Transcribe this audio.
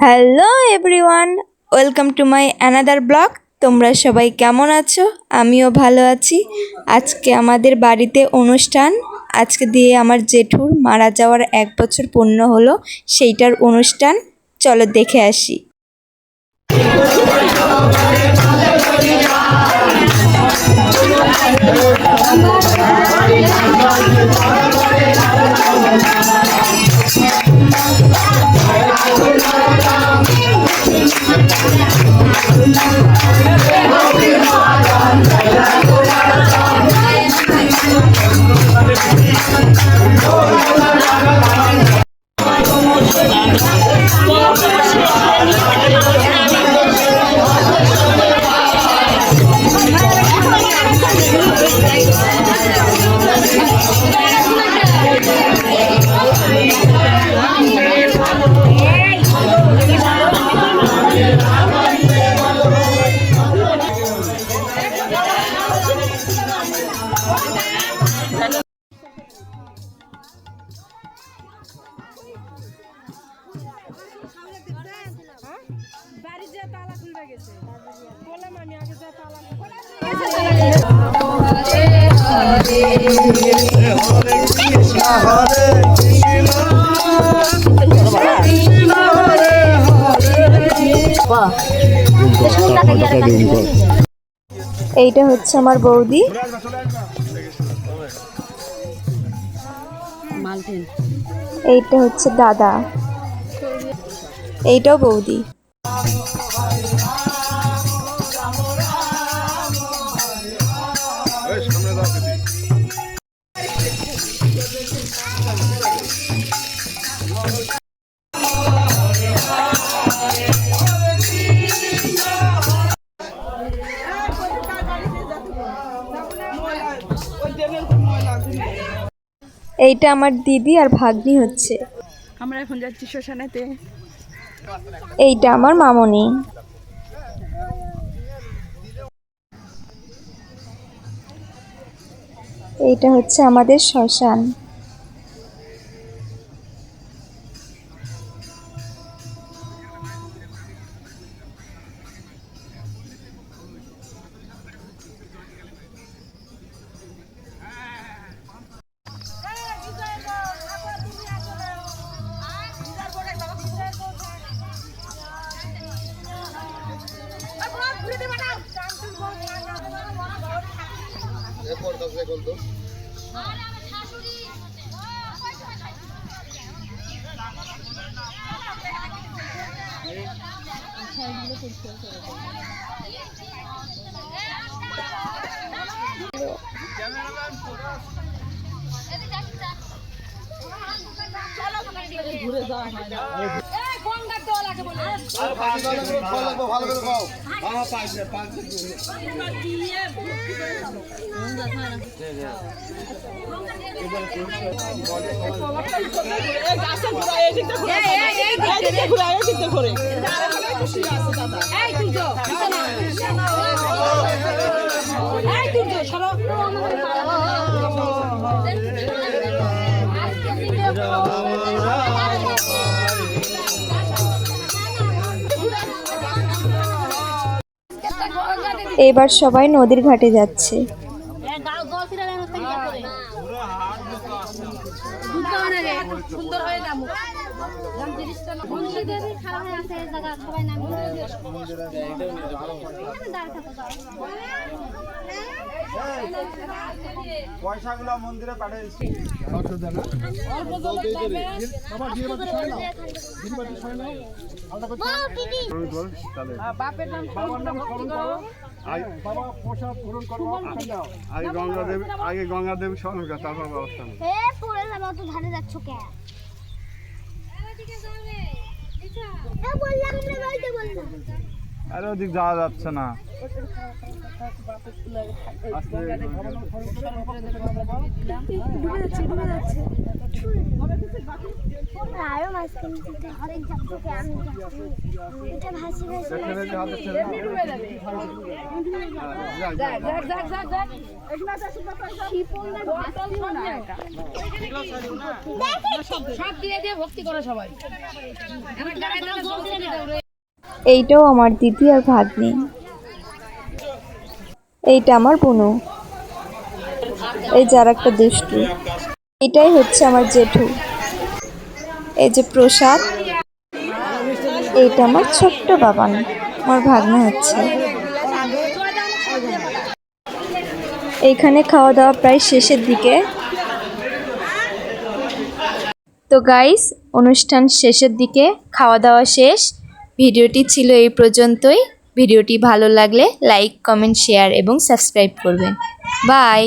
Hello everyone, welcome to my another blog. তোমরা সবাই কেমন আছো? আমিও ভালো আছি। আজকে আমাদের বাড়িতে অনুষ্ঠান। আজকে দিয়ে আমার জেঠুর মারা যাওয়ার 1 বছর পূর্ণ হলো, সেইটার অনুষ্ঠান। চলো দেখে আসি। এইটা হচ্ছে আমার বৌদি, এইটা হচ্ছে দাদা, এইটাও বৌদি। এইটা আমার দিদি আর ভাগ্নি হচ্ছে। আমরা এখন যাচ্ছি শ্মশানেতে। এইটা আমার মামনি। এইটা হচ্ছে আমাদের শ্মশান। ঘুরে যাওয়া হয় না। এবার সবাই নদীর ঘাটে যাচ্ছে। পয়সাগুলো মন্দিরে পাঠিয়েছি। আগে গঙ্গা দেবী স্মরণ কর, তারপর ব্যবস্থা নেই। আরে ওদিক যাওয়া যাচ্ছে না। সব দিয়ে দিয়ে ভক্তি করে সবাই। এইটাও আমার দিদি আর ভাগ্নি। এইটা আমার বোনু। এই যার একটা দুষ্টু। এটাই হচ্ছে আমার জেঠু। এই যে প্রসাদ। এইটা আমার ছোট্ট বাবান, আমার ভাগ্না হচ্ছে। এইখানে খাওয়া দাওয়া প্রায় শেষের দিকে। তো গাইস, অনুষ্ঠান শেষের দিকে, খাওয়া দাওয়া শেষ। ভিডিওটি ছিল এই পর্যন্তই। ভিডিওটি ভালো লাগলে লাইক, কমেন্ট, শেয়ার এবং সাবস্ক্রাইব করবেন। বাই।